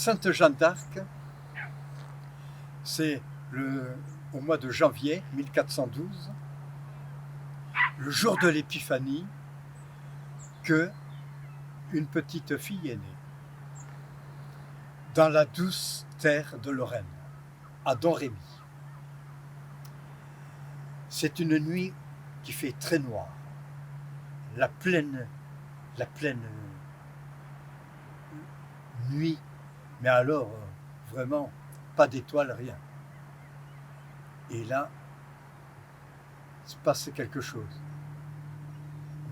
Sainte Jeanne d'Arc, c'est au mois de janvier 1412, le jour de l'Épiphanie, que une petite fille est née dans la douce terre de Lorraine, à Domrémy. C'est une nuit qui fait très noire, la pleine nuit, mais alors vraiment pas d'étoiles, rien. Et là, il se passe quelque chose.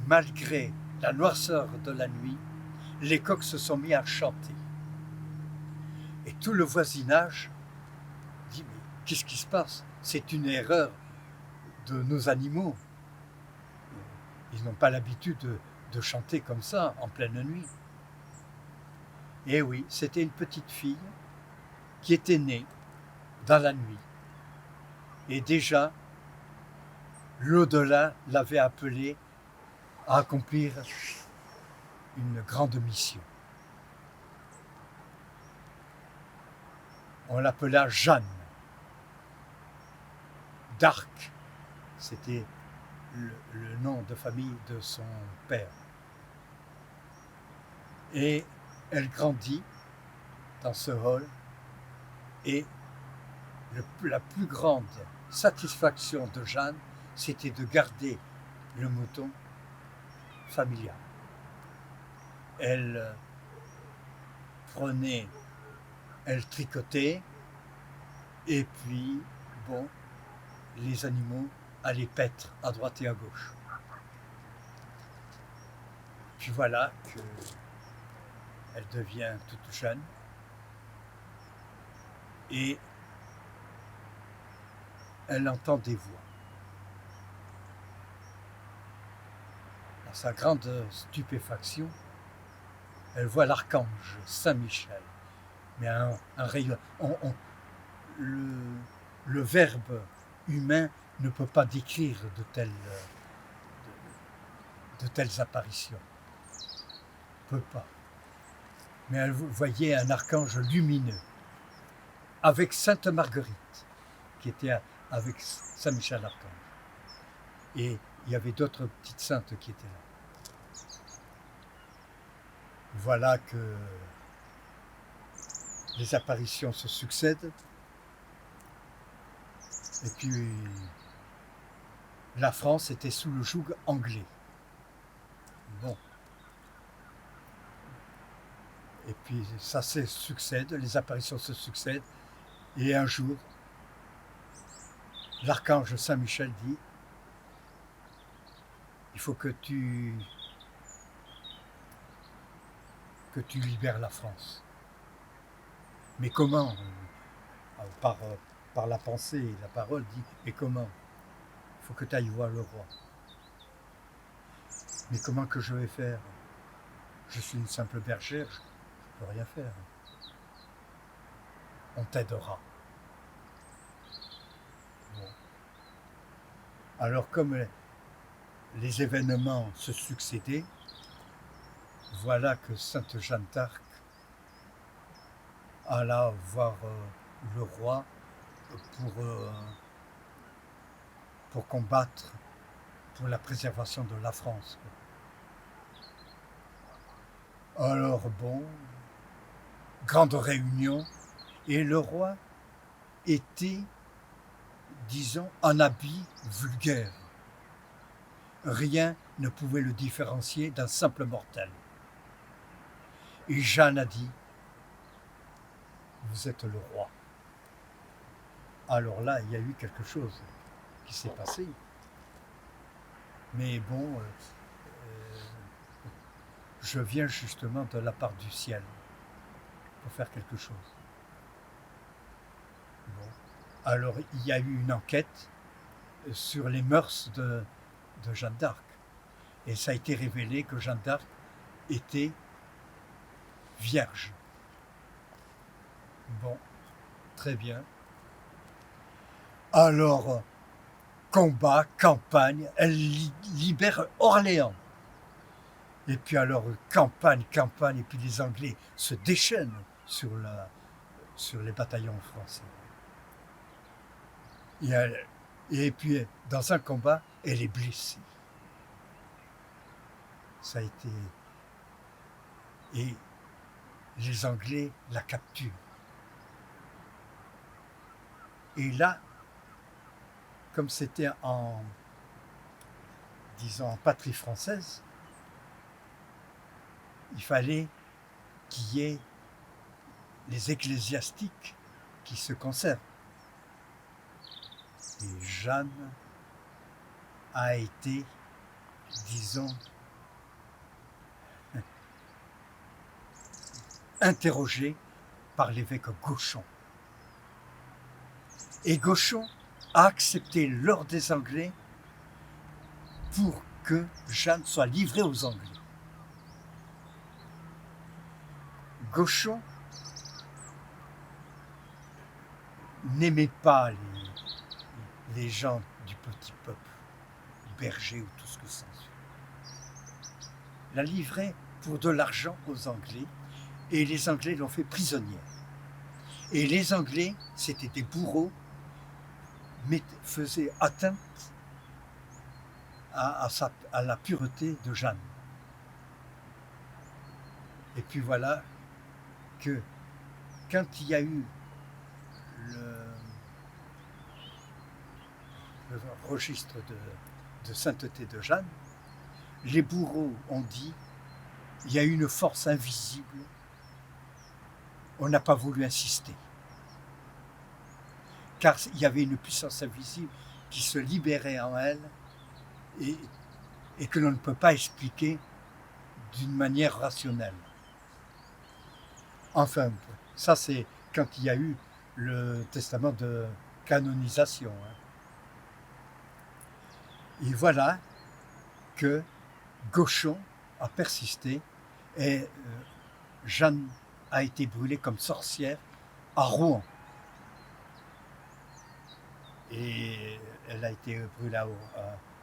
Malgré la noirceur de la nuit, les coqs se sont mis à chanter. Et tout le voisinage dit, mais qu'est-ce qui se passe? C'est une erreur de nos animaux. Ils n'ont pas l'habitude de chanter comme ça, en pleine nuit. Et oui, c'était une petite fille qui était née dans la nuit. Et déjà, l'au-delà l'avait appelée à accomplir une grande mission. On l'appela Jeanne d'Arc. C'était le nom de famille de son père. Et elle grandit dans ce hall et la plus grande satisfaction de Jeanne, c'était de garder le mouton familial. Elle elle tricotait, et puis, bon, les animaux allaient paître à droite et à gauche. Puis voilà qu'elle devient toute jeune, et elle entend des voix. À sa grande stupéfaction, elle voit l'archange Saint-Michel. Mais un rayon. Le verbe humain ne peut pas décrire de telles apparitions. Ne peut pas. Mais elle voyait un archange lumineux, avec Sainte Marguerite, qui était avec Saint-Michel archange. Et il y avait d'autres petites saintes qui étaient là. Voilà que les apparitions se succèdent. Et puis, la France était sous le joug anglais. Bon. Et puis, ça se succède, les apparitions se succèdent. Et un jour, l'archange Saint-Michel dit, il faut que tu libères la France. Mais comment? Par la pensée et la parole dit, mais comment? Il faut que tu ailles voir le roi. Mais comment que je vais faire? Je suis une simple bergère, je ne peux rien faire. On t'aidera. Bon. Alors comme les événements se succédaient, voilà que Sainte Jeanne d'Arc alla voir le roi pour combattre pour la préservation de la France. Alors bon, grande réunion, et le roi était, disons, en habit vulgaire. Rien ne pouvait le différencier d'un simple mortel. Et Jeanne a dit, vous êtes le roi. Alors là, il y a eu quelque chose qui s'est passé. Mais bon, je viens justement de la part du ciel pour faire quelque chose. Bon. Alors, il y a eu une enquête sur les mœurs de Jeanne d'Arc. Et ça a été révélé que Jeanne d'Arc était vierge. Bon, très bien. Alors, combat, campagne, elle libère Orléans. Et puis alors, campagne, et puis les Anglais se déchaînent sur les bataillons français. Et puis, dans un combat, elle est blessée. Ça a été... Et les Anglais la capturent. Et là, comme c'était en patrie française, il fallait qu'il y ait les ecclésiastiques qui se conservent. Et Jeanne a été, disons, interrogée par l'évêque Gauchon. Et Gauchon a accepté l'ordre des Anglais pour que Jeanne soit livrée aux Anglais. Gauchon n'aimait pas les gens du petit peuple, bergers ou tout ce que ça suit. La livrait pour de l'argent aux Anglais et les Anglais l'ont fait prisonnière. Et les Anglais, c'était des bourreaux, faisaient atteinte à la pureté de Jeanne. Et puis voilà que quand il y a eu le registre de sainteté de Jeanne, les bourreaux ont dit il y a une force invisible, on n'a pas voulu insister. Car il y avait une puissance invisible qui se libérait en elle et que l'on ne peut pas expliquer d'une manière rationnelle. Enfin, ça c'est quand il y a eu le testament de canonisation. Et voilà que Gauchon a persisté et Jeanne a été brûlée comme sorcière à Rouen. Et elle a été brûlée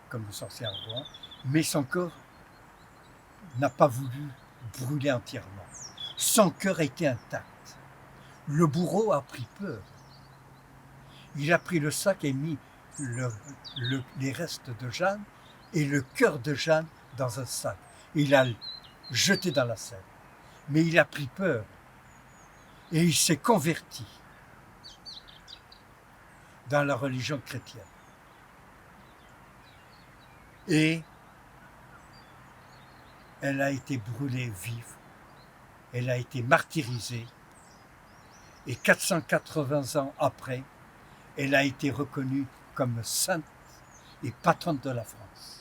comme sorcière à Rouen, mais son corps n'a pas voulu brûler entièrement. Son cœur a été intact. Le bourreau a pris peur. Il a pris le sac et mis les restes de Jeanne et le cœur de Jeanne dans un sac. Il l'a jeté dans la Seine. Mais il a pris peur et il s'est converti dans la religion chrétienne. Et elle a été brûlée vive, elle a été martyrisée, et 480 ans après, elle a été reconnue comme sainte et patronne de la France.